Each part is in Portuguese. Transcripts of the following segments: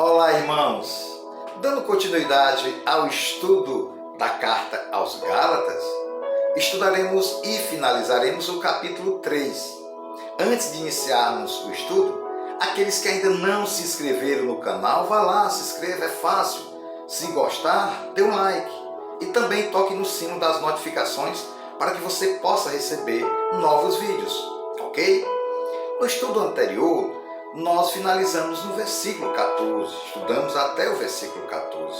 Olá, irmãos! Dando continuidade ao estudo da carta aos Gálatas, estudaremos e finalizaremos o capítulo 3. Antes de iniciarmos o estudo, aqueles que ainda não se inscreveram no canal, vá lá, se inscreva, é fácil. Se gostar, dê um like e também toque no sino das notificações para que você possa receber novos vídeos, ok? No estudo anterior, nós finalizamos no versículo 14, estudamos até o versículo 14.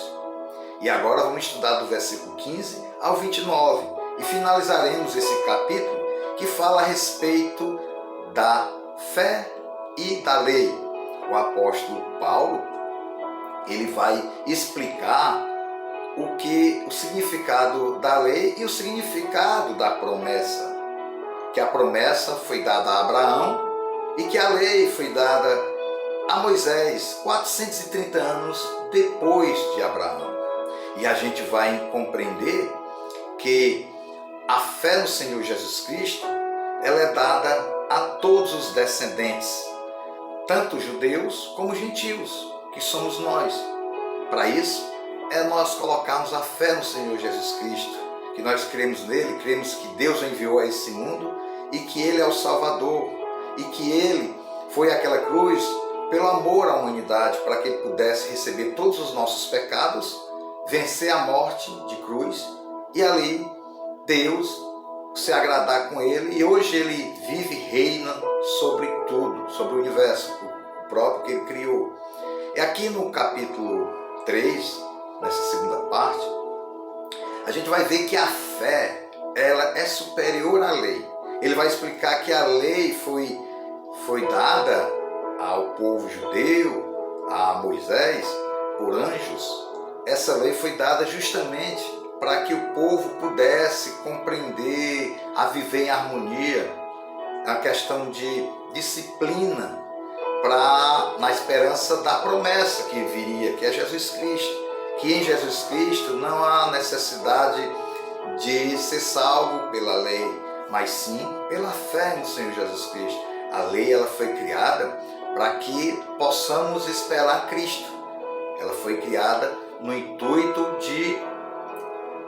E agora vamos estudar do versículo 15 ao 29 e finalizaremos esse capítulo que fala a respeito da fé e da lei. O apóstolo Paulo, ele vai explicar o significado da lei e o significado da promessa. Que a promessa foi dada a Abraão e que a lei foi dada a Moisés 430 anos depois de Abraão. E a gente vai compreender que a fé no Senhor Jesus Cristo, ela é dada a todos os descendentes, tanto judeus como gentios, que somos nós. Para isso, é nós colocarmos a fé no Senhor Jesus Cristo, que nós cremos nele, cremos que Deus o enviou a esse mundo e que ele é o Salvador, e que ele foi àquela cruz pelo amor à humanidade, para que ele pudesse receber todos os nossos pecados, vencer a morte de cruz, e ali Deus se agradar com ele, e hoje ele vive e reina sobre tudo, sobre o universo, o próprio que ele criou. E aqui no capítulo 3, nessa segunda parte, a gente vai ver que a fé, ela é superior à lei. Ele vai explicar que a lei foi dada ao povo judeu, a Moisés, por anjos. Essa lei foi dada justamente para que o povo pudesse compreender, a viver em harmonia, a questão de disciplina, na esperança da promessa que viria, que é Jesus Cristo. Que em Jesus Cristo não há necessidade de ser salvo pela lei, mas sim pela fé no Senhor Jesus Cristo. A lei, ela foi criada para que possamos esperar Cristo. Ela foi criada no intuito de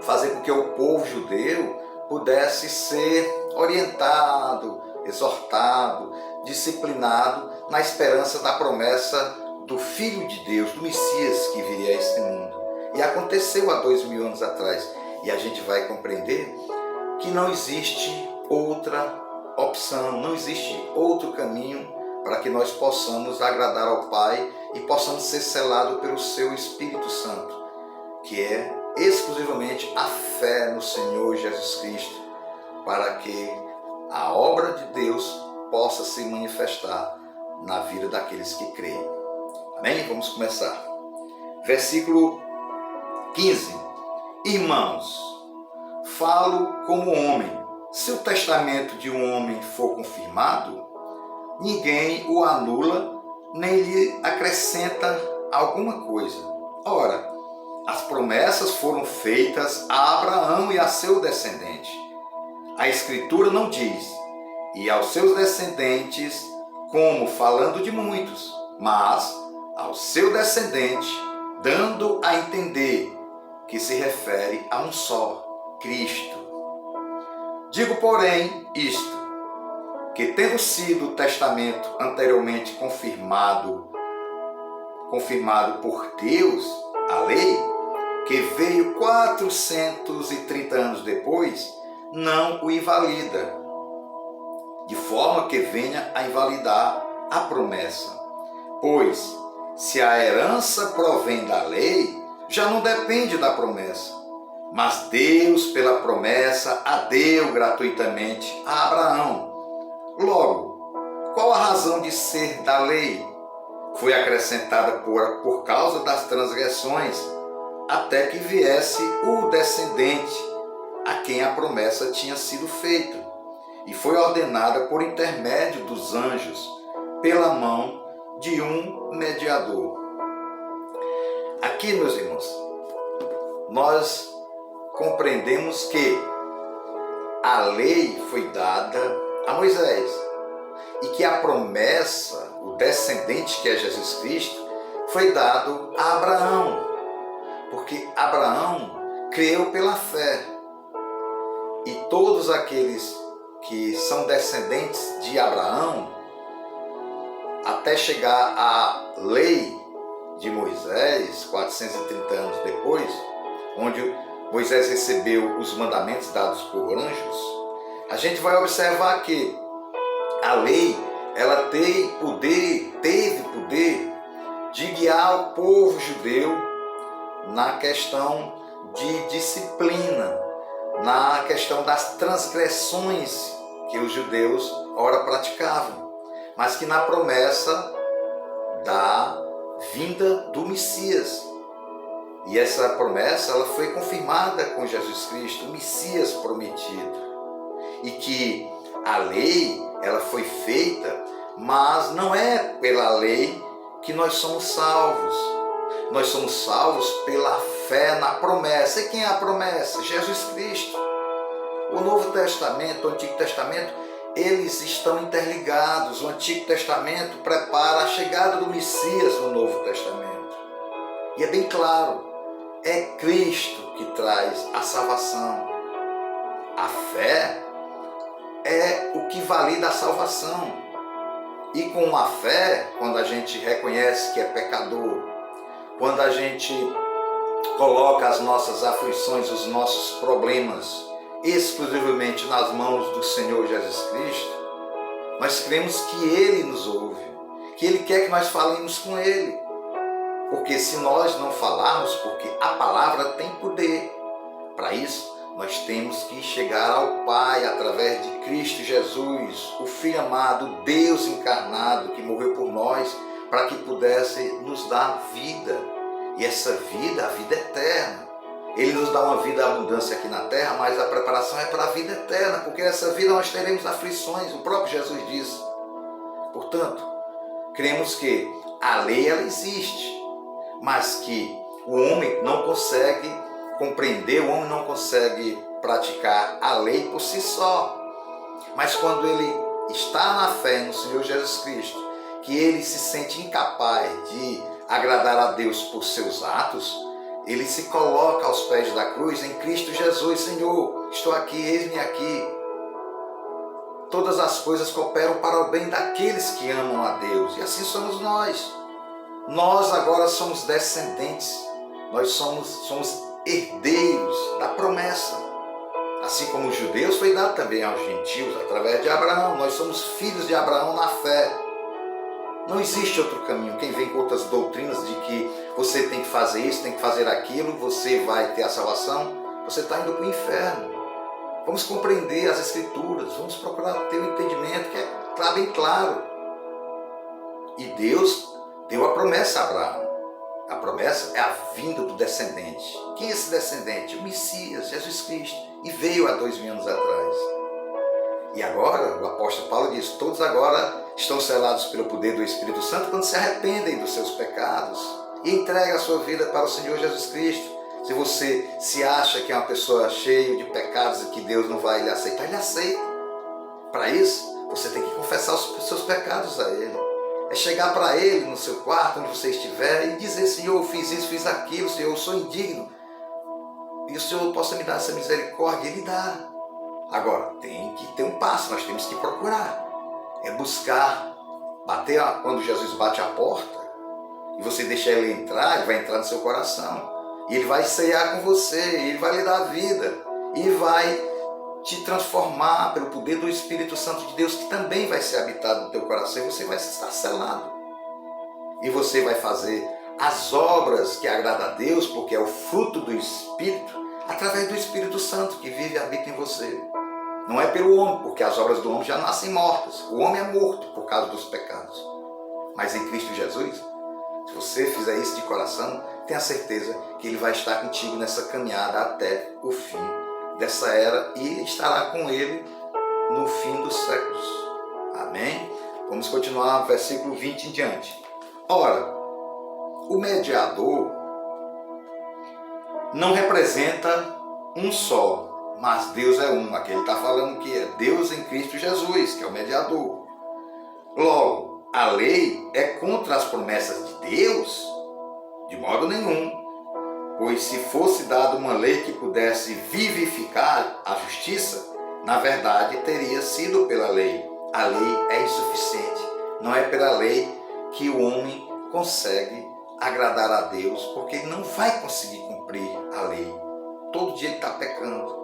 fazer com que o povo judeu pudesse ser orientado, exortado, disciplinado na esperança da promessa do Filho de Deus, do Messias que viria a este mundo. E aconteceu há 2000 anos atrás. E a gente vai compreender que não existe outra opção, não existe outro caminho para que nós possamos agradar ao Pai e possamos ser selados pelo seu Espírito Santo, que é exclusivamente a fé no Senhor Jesus Cristo, para que a obra de Deus possa se manifestar na vida daqueles que creem. Amém? Vamos começar. Versículo 15. Irmãos, falo como homem. Se o testamento de um homem for confirmado, ninguém o anula nem lhe acrescenta alguma coisa. Ora, as promessas foram feitas a Abraão e a seu descendente. A Escritura não diz, e aos seus descendentes, como falando de muitos, mas ao seu descendente, dando a entender que se refere a um só, Cristo. Digo, porém, isto, que tendo sido o testamento anteriormente confirmado por Deus, a lei, que veio 430 anos depois, não o invalida, de forma que venha a invalidar a promessa. Pois, se a herança provém da lei, já não depende da promessa. Mas Deus, pela promessa, a deu gratuitamente a Abraão. Logo, qual a razão de ser da lei? Foi acrescentada por causa das transgressões, até que viesse o descendente, a quem a promessa tinha sido feita, e foi ordenada por intermédio dos anjos, pela mão de um mediador. Aqui, meus irmãos, nós compreendemos que a lei foi dada a Moisés e que a promessa, o descendente que é Jesus Cristo, foi dado a Abraão, porque Abraão creu pela fé. E todos aqueles que são descendentes de Abraão, até chegar à lei de Moisés, 430 anos depois, onde Moisés recebeu os mandamentos dados por anjos, a gente vai observar que a lei, ela teve poder de guiar o povo judeu na questão de disciplina, na questão das transgressões que os judeus ora praticavam, mas que na promessa da vinda do Messias. E essa promessa ela foi confirmada com Jesus Cristo, o Messias prometido. E que a lei ela foi feita, mas não é pela lei que nós somos salvos. Nós somos salvos pela fé na promessa. E quem é a promessa? Jesus Cristo. O Novo Testamento, o Antigo Testamento, eles estão interligados. O Antigo Testamento prepara a chegada do Messias no Novo Testamento. E é bem claro, é Cristo que traz a salvação. A fé é o que valida a salvação. E com a fé, quando a gente reconhece que é pecador, quando a gente coloca as nossas aflições, os nossos problemas exclusivamente nas mãos do Senhor Jesus Cristo, nós cremos que Ele nos ouve, que Ele quer que nós falemos com Ele. Porque se nós não falarmos, porque a palavra tem poder, para isso nós temos que chegar ao Pai através de Cristo Jesus, o Filho amado, Deus encarnado, que morreu por nós, para que pudesse nos dar vida. E essa vida, a vida eterna. Ele nos dá uma vida abundância aqui na terra, mas a preparação é para a vida eterna, porque nessa vida nós teremos aflições, o próprio Jesus disse. Portanto, cremos que a lei ela existe, mas que o homem não consegue compreender, o homem não consegue praticar a lei por si só. Mas quando ele está na fé no Senhor Jesus Cristo, que ele se sente incapaz de agradar a Deus por seus atos, ele se coloca aos pés da cruz em Cristo Jesus. Senhor, estou aqui, eis-me aqui. Todas as coisas cooperam para o bem daqueles que amam a Deus. E assim somos nós. Nós agora somos descendentes. Nós somos herdeiros da promessa. Assim como os judeus, foi dado também aos gentios, através de Abraão. Nós somos filhos de Abraão na fé. Não existe outro caminho. Quem vem com outras doutrinas de que você tem que fazer isso, tem que fazer aquilo, você vai ter a salvação, você está indo para o inferno. Vamos compreender as Escrituras, vamos procurar ter um entendimento que está bem claro. E Deus deu a promessa a Abraão. A promessa é a vinda do descendente. Quem é esse descendente? O Messias, Jesus Cristo. E veio há 2000 anos atrás. E agora, o apóstolo Paulo diz, todos agora estão selados pelo poder do Espírito Santo quando se arrependem dos seus pecados e entregam a sua vida para o Senhor Jesus Cristo. Se você se acha que é uma pessoa cheia de pecados e que Deus não vai lhe aceitar, Ele aceita. Para isso, você tem que confessar os seus pecados a Ele. É chegar para Ele no seu quarto, onde você estiver, e dizer, Senhor, eu fiz isso, fiz aquilo, Senhor, eu sou indigno. E o Senhor possa me dar essa misericórdia, Ele dá. Agora, tem que ter um passo, nós temos que procurar. É buscar, bater, quando Jesus bate a porta, e você deixa Ele entrar, Ele vai entrar no seu coração. E Ele vai ceiar com você, Ele vai lhe dar vida, e vai te transformar pelo poder do Espírito Santo de Deus, que também vai ser habitado no teu coração, e você vai estar selado. E você vai fazer as obras que agradam a Deus, porque é o fruto do Espírito, através do Espírito Santo que vive e habita em você. Não é pelo homem, porque as obras do homem já nascem mortas. O homem é morto por causa dos pecados. Mas em Cristo Jesus, se você fizer isso de coração, tenha certeza que Ele vai estar contigo nessa caminhada até o fim dessa era e estará com Ele no fim dos séculos. Amém? Vamos continuar, versículo 20 em diante. Ora, o mediador não representa um só, mas Deus é um. Aqui ele está falando que é Deus em Cristo Jesus, que é o mediador. Logo, a lei é contra as promessas de Deus? modo nenhum. Pois se fosse dada uma lei que pudesse vivificar a justiça, na verdade teria sido pela lei. A lei é insuficiente. Não é pela lei que o homem consegue agradar a Deus, porque ele não vai conseguir cumprir a lei. Todo dia ele está pecando.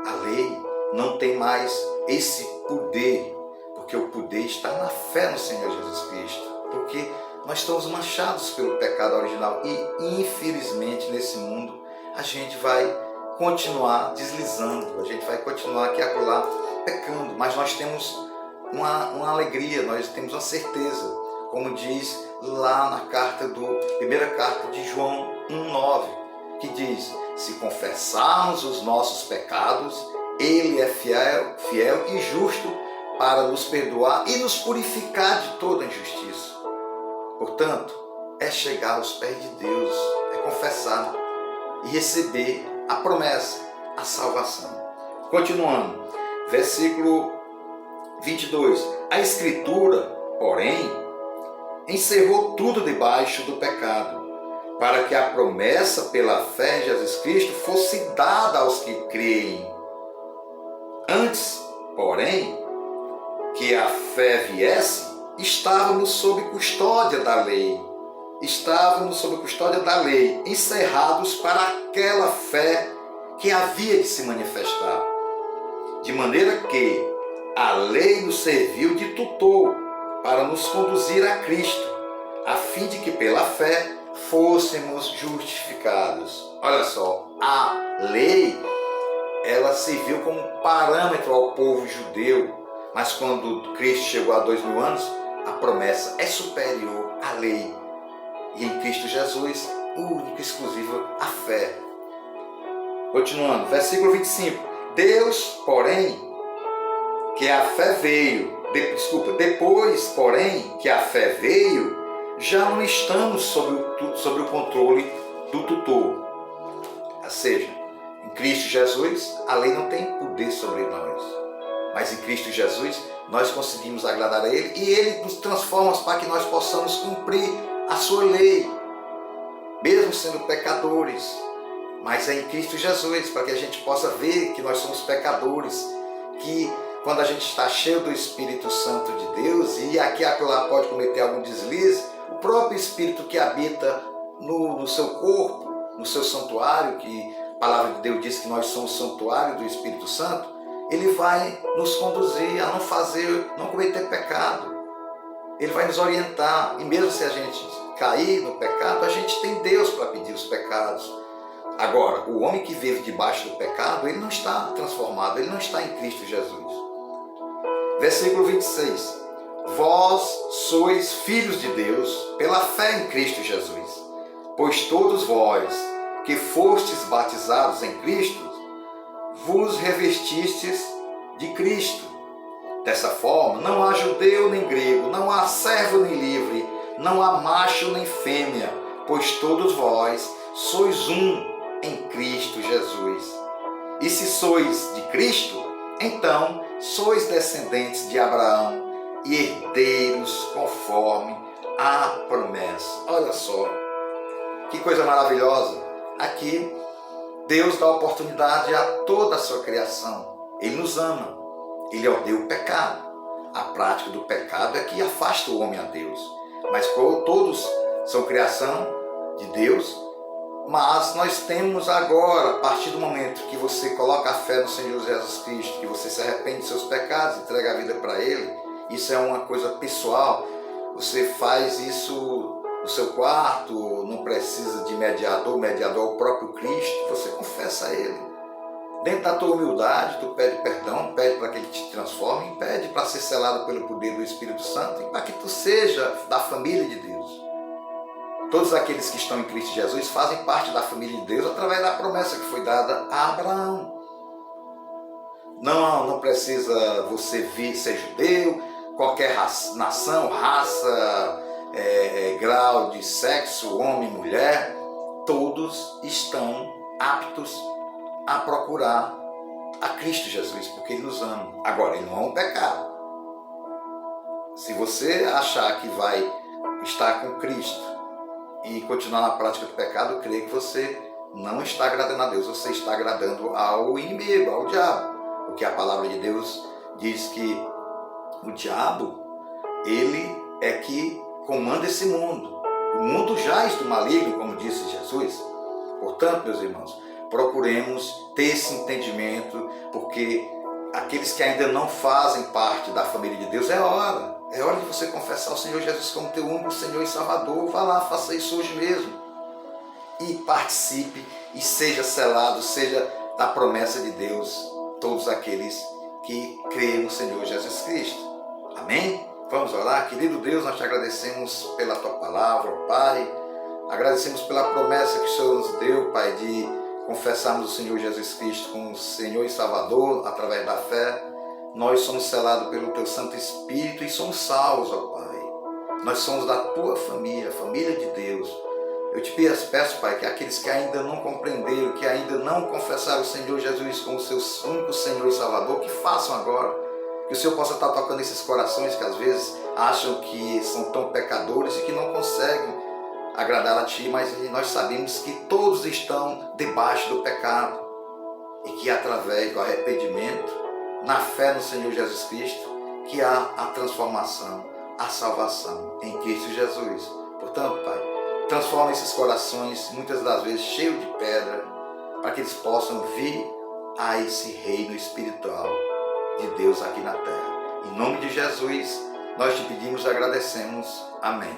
A lei não tem mais esse poder, porque o poder está na fé no Senhor Jesus Cristo. Porque nós estamos manchados pelo pecado original e, infelizmente, nesse mundo, a gente vai continuar deslizando, a gente vai continuar aqui e acolá pecando, mas nós temos uma alegria, nós temos uma certeza, como diz lá na primeira carta de João 1,9, que diz: se confessarmos os nossos pecados, Ele é fiel e justo para nos perdoar e nos purificar de toda injustiça. Portanto, é chegar aos pés de Deus, é confessar e receber a promessa, a salvação. Continuando, versículo 22. A Escritura, porém, encerrou tudo debaixo do pecado, para que a promessa pela fé em Jesus Cristo fosse dada aos que creem. Antes, porém, que a fé viesse, estávamos sob custódia da lei. Estávamos sob custódia da lei, encerrados para aquela fé que havia de se manifestar. De maneira que a lei nos serviu de tutor para nos conduzir a Cristo, a fim de que pela fé fôssemos justificados. Olha só, a lei, ela serviu como parâmetro ao povo judeu, mas quando Cristo chegou há 2000 anos, a promessa é superior à lei. E em Cristo Jesus, único e exclusivo, a fé. Continuando, versículo 25. Deus, porém, que a fé veio, depois, porém, que a fé veio, já não estamos sob o controle do tutor. Ou seja, em Cristo Jesus, a lei não tem poder sobre nós. Mas em Cristo Jesus, nós conseguimos agradar a Ele e Ele nos transforma para que nós possamos cumprir a sua lei, mesmo sendo pecadores. Mas é em Cristo Jesus, para que a gente possa ver que nós somos pecadores, que quando a gente está cheio do Espírito Santo de Deus e aqui e acolá pode cometer algum deslize, o próprio Espírito que habita no seu corpo, no seu santuário, que a palavra de Deus diz que nós somos santuário do Espírito Santo, ele vai nos conduzir a não cometer pecado. Ele vai nos orientar. E mesmo se a gente cair no pecado, a gente tem Deus para pedir os pecados. Agora, o homem que vive debaixo do pecado, ele não está transformado, ele não está em Cristo Jesus. Versículo 26. Vós sois filhos de Deus pela fé em Cristo Jesus. Pois todos vós que fostes batizados em Cristo, vos revestistes de Cristo. Dessa forma, não há judeu nem grego, não há servo nem livre, não há macho nem fêmea, pois todos vós sois um em Cristo Jesus. E se sois de Cristo, então sois descendentes de Abraão e herdeiros conforme a promessa. Olha só, que coisa maravilhosa. Aqui, Deus dá oportunidade a toda a sua criação. Ele nos ama. Ele odeia o pecado. A prática do pecado é que afasta o homem a Deus. Mas todos são criação de Deus. Mas nós temos agora, a partir do momento que você coloca a fé no Senhor Jesus Cristo, que você se arrepende dos seus pecados, entrega a vida para Ele, isso é uma coisa pessoal. Você faz isso no seu quarto, não precisa de mediador, o mediador é o próprio Cristo, você confessa a Ele. Dentro da tua humildade, tu pede perdão, pede para que Ele te transforme, pede para ser selado pelo poder do Espírito Santo e para que tu seja da família de Deus. Todos aqueles que estão em Cristo Jesus fazem parte da família de Deus através da promessa que foi dada a Abraão. Não precisa você ser judeu, qualquer nação, raça, grau de sexo, homem, mulher, todos estão aptos a procurar a Cristo Jesus, porque Ele nos ama. Agora, Ele não é um pecado. Se você achar que vai estar com Cristo e continuar na prática do pecado, eu creio que você não está agradando a Deus, você está agradando ao inimigo, ao diabo. Porque a palavra de Deus diz que o diabo, ele é que comanda esse mundo. O mundo jaz do maligno, como disse Jesus. Portanto, meus irmãos, procuremos ter esse entendimento, porque aqueles que ainda não fazem parte da família de Deus, é hora de você confessar o Senhor Jesus como teu único Senhor e Salvador. Vá lá, faça isso hoje mesmo e participe e seja selado, seja da promessa de Deus, todos aqueles que creem no Senhor Jesus Cristo. Amém? Vamos orar. Querido Deus, nós te agradecemos pela tua palavra, Pai. Agradecemos pela promessa que o Senhor nos deu, Pai, de confessarmos o Senhor Jesus Cristo como Senhor e Salvador através da fé. Nós somos selados pelo teu Santo Espírito e somos salvos, ó Pai. Nós somos da tua família, família de Deus. Eu te peço, Pai, que aqueles que ainda não compreenderam, que ainda não confessaram o Senhor Jesus como seu único Senhor e Salvador, que façam agora. Que o Senhor possa estar tocando esses corações que às vezes acham que são tão pecadores e que não conseguem agradar a Ti, mas nós sabemos que todos estão debaixo do pecado e que através do arrependimento, na fé no Senhor Jesus Cristo, que há a transformação, a salvação em Cristo Jesus. Portanto, Pai, transforma esses corações, muitas das vezes cheios de pedra, para que eles possam vir a esse reino espiritual de Deus aqui na terra. Em nome de Jesus, nós te pedimos e agradecemos. Amém.